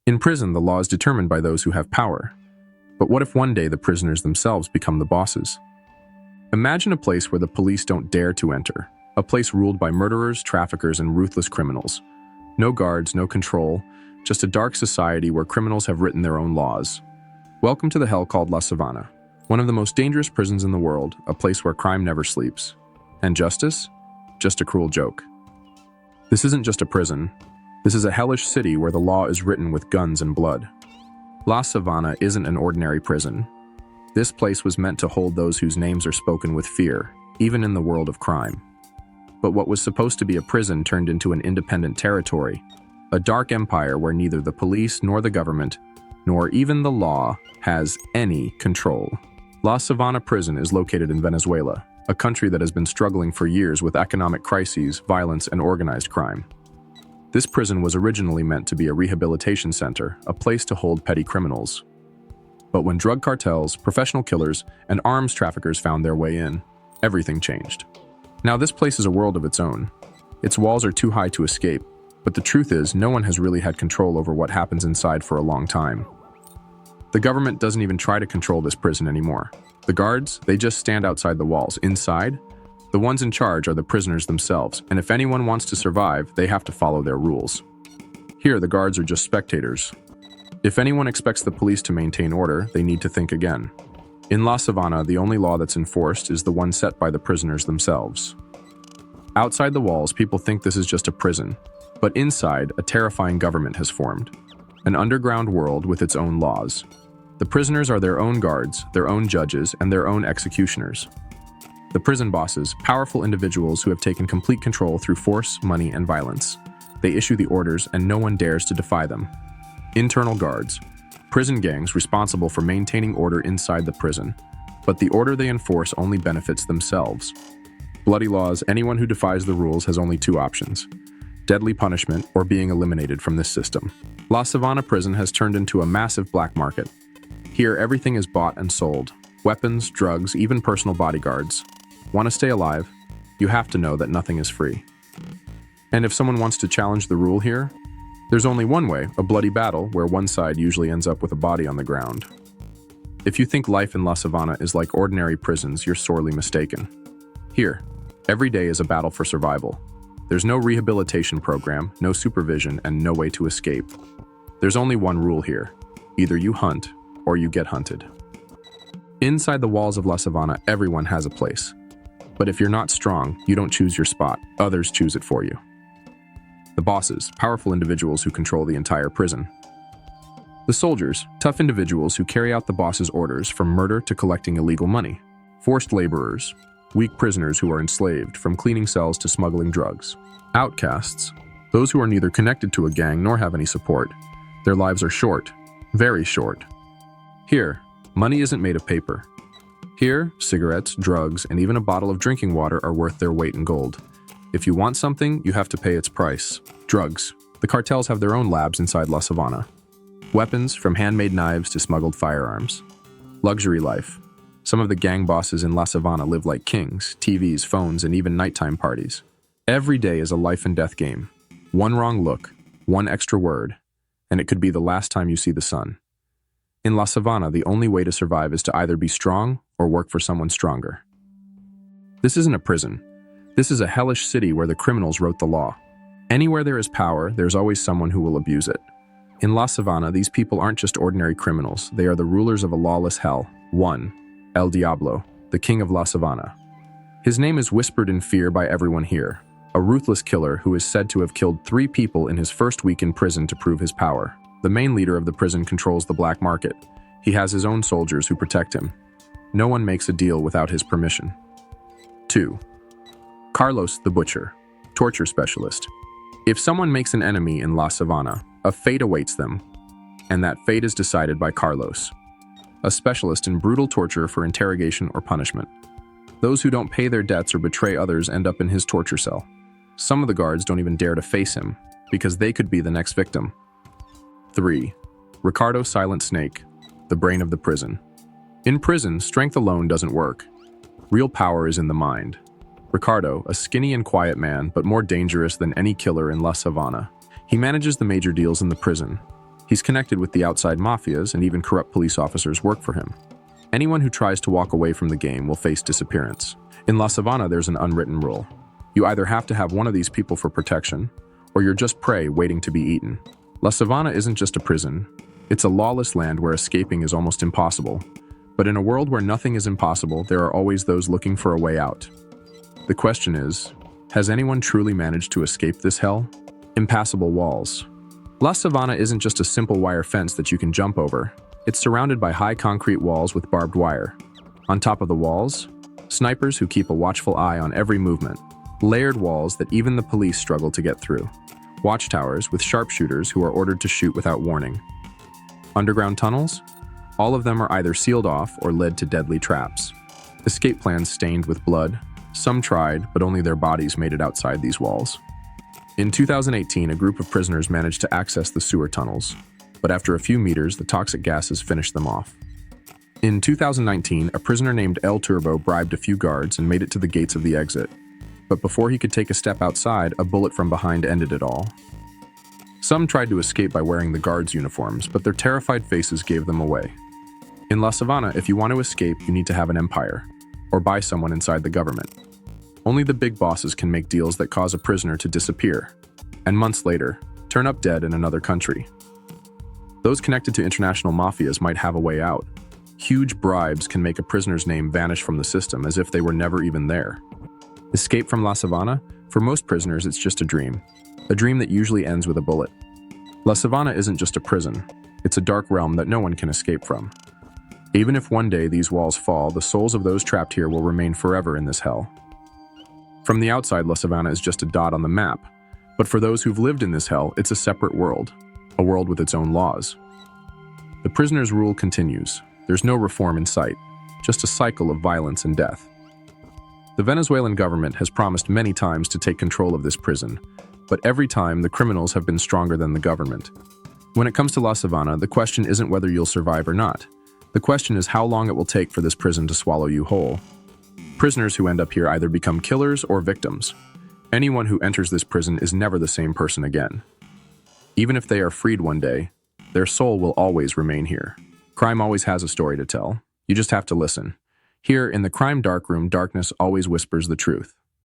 In prison, the law is determined by those who have power. But what if one day the prisoners themselves become the bosses? Imagine a place where the police don't dare to enter, a place ruled by murderers, traffickers, and ruthless criminals. No guards, no control, just a dark society where criminals have written their own laws. Welcome to the hell called La Savane, one of the most dangerous prisons in the world, a place where crime never sleeps. And justice? Just a cruel joke. This isn't just a prison. This is a hellish city where the law is written with guns and blood. La Savane isn't an ordinary prison. This place was meant to hold those whose names are spoken with fear, even in the world of crime. But what was supposed to be a prison turned into an independent territory, a dark empire where neither the police nor the government, nor even the law, has any control. La Savane Prison is located in Venezuela, a country that has been struggling for years with economic crises, violence, and organized crime. This prison was originally meant to be a rehabilitation center, a place to hold petty criminals. But when drug cartels, professional killers, and arms traffickers found their way in, everything changed. Now this place is a world of its own. Its walls are too high to escape, but the truth is no one has really had control over what happens inside for a long time. The government doesn't even try to control this prison anymore. The guards, they just stand outside the walls. Inside, the ones in charge are the prisoners themselves, and if anyone wants to survive, they have to follow their rules. Here, the guards are just spectators. If anyone expects the police to maintain order, they need to think again. In La Savane, the only law that's enforced is the one set by the prisoners themselves. Outside the walls, people think this is just a prison, but inside, a terrifying government has formed. An underground world with its own laws. The prisoners are their own guards, their own judges, and their own executioners. The prison bosses, powerful individuals who have taken complete control through force, money, and violence. They issue the orders, and no one dares to defy them. Internal guards, prison gangs responsible for maintaining order inside the prison, but the order they enforce only benefits themselves. Bloody laws, anyone who defies the rules has only two options: deadly punishment or being eliminated from this system. La Savane Prison has turned into a massive black market. Here, everything is bought and sold. Weapons, drugs, even personal bodyguards. Want to stay alive? You have to know that nothing is free. And if someone wants to challenge the rule here, there's only one way, a bloody battle where one side usually ends up with a body on the ground. If you think life in La Savane is like ordinary prisons, you're sorely mistaken. Here, every day is a battle for survival. There's no rehabilitation program, no supervision, and no way to escape. There's only one rule here. Either you hunt, or you get hunted. Inside the walls of La Savane, everyone has a place. But if you're not strong, you don't choose your spot. Others choose it for you. The bosses, powerful individuals who control the entire prison. The soldiers, tough individuals who carry out the boss's orders from murder to collecting illegal money. Forced laborers, weak prisoners who are enslaved, from cleaning cells to smuggling drugs. Outcasts, those who are neither connected to a gang nor have any support. Their lives are short, very short. Here, money isn't made of paper. Here, cigarettes, drugs, and even a bottle of drinking water are worth their weight in gold. If you want something, you have to pay its price. Drugs. The cartels have their own labs inside La Savane. Weapons, from handmade knives to smuggled firearms. Luxury life. Some of the gang bosses in La Savane live like kings, TVs, phones, and even nighttime parties. Every day is a life and death game. One wrong look, one extra word, and it could be the last time you see the sun. In La Savane, the only way to survive is to either be strong or work for someone stronger. This isn't a prison. This is a hellish city where the criminals wrote the law. Anywhere there is power, there's always someone who will abuse it. In La Savane, these people aren't just ordinary criminals. They are the rulers of a lawless hell. One, El Diablo, the king of La Savane. His name is whispered in fear by everyone here. A ruthless killer who is said to have killed 3 people in his first week in prison to prove his power. The main leader of the prison controls the black market. He has his own soldiers who protect him. No one makes a deal without his permission. 2. Carlos the Butcher, torture specialist. If someone makes an enemy in La Savane, a fate awaits them, and that fate is decided by Carlos, a specialist in brutal torture for interrogation or punishment. Those who don't pay their debts or betray others end up in his torture cell. Some of the guards don't even dare to face him, because they could be the next victim. 3. Ricardo Silent Snake, the brain of the prison. In prison, strength alone doesn't work. Real power is in the mind. Ricardo, a skinny and quiet man, but more dangerous than any killer in La Savane. He manages the major deals in the prison. He's connected with the outside mafias, and even corrupt police officers work for him. Anyone who tries to walk away from the game will face disappearance. In La Savana, there's an unwritten rule. You either have to have one of these people for protection, or you're just prey waiting to be eaten. La Savana isn't just a prison. It's a lawless land where escaping is almost impossible. But in a world where nothing is impossible, there are always those looking for a way out. The question is, has anyone truly managed to escape this hell? Impassable walls. La Savana isn't just a simple wire fence that you can jump over. It's surrounded by high concrete walls with barbed wire. On top of the walls, snipers who keep a watchful eye on every movement. Layered walls that even the police struggle to get through. Watchtowers with sharpshooters who are ordered to shoot without warning. Underground tunnels? All of them are either sealed off or led to deadly traps. Escape plans stained with blood. Some tried, but only their bodies made it outside these walls. In 2018, a group of prisoners managed to access the sewer tunnels, but after a few meters, the toxic gases finished them off. In 2019, a prisoner named El Turbo bribed a few guards and made it to the gates of the exit. But before he could take a step outside, a bullet from behind ended it all. Some tried to escape by wearing the guards' uniforms, but their terrified faces gave them away. In La Savana, if you want to escape, you need to have an empire, or buy someone inside the government. Only the big bosses can make deals that cause a prisoner to disappear, and months later, turn up dead in another country. Those connected to international mafias might have a way out. Huge bribes can make a prisoner's name vanish from the system as if they were never even there. Escape from La Savana? For most prisoners, it's just a dream that usually ends with a bullet. La Savana isn't just a prison. It's a dark realm that no one can escape from. Even if one day these walls fall, the souls of those trapped here will remain forever in this hell. From the outside, La Savana is just a dot on the map, but for those who've lived in this hell, it's a separate world, a world with its own laws. The prisoner's rule continues. There's no reform in sight, just a cycle of violence and death. The Venezuelan government has promised many times to take control of this prison, but every time the criminals have been stronger than the government. When it comes to La Savana, the question isn't whether you'll survive or not. The question is how long it will take for this prison to swallow you whole. Prisoners who end up here either become killers or victims. Anyone who enters this prison is never the same person again. Even if they are freed one day, their soul will always remain here. Crime always has a story to tell. You just have to listen. Here in the Crime Darkroom, darkness always whispers the truth.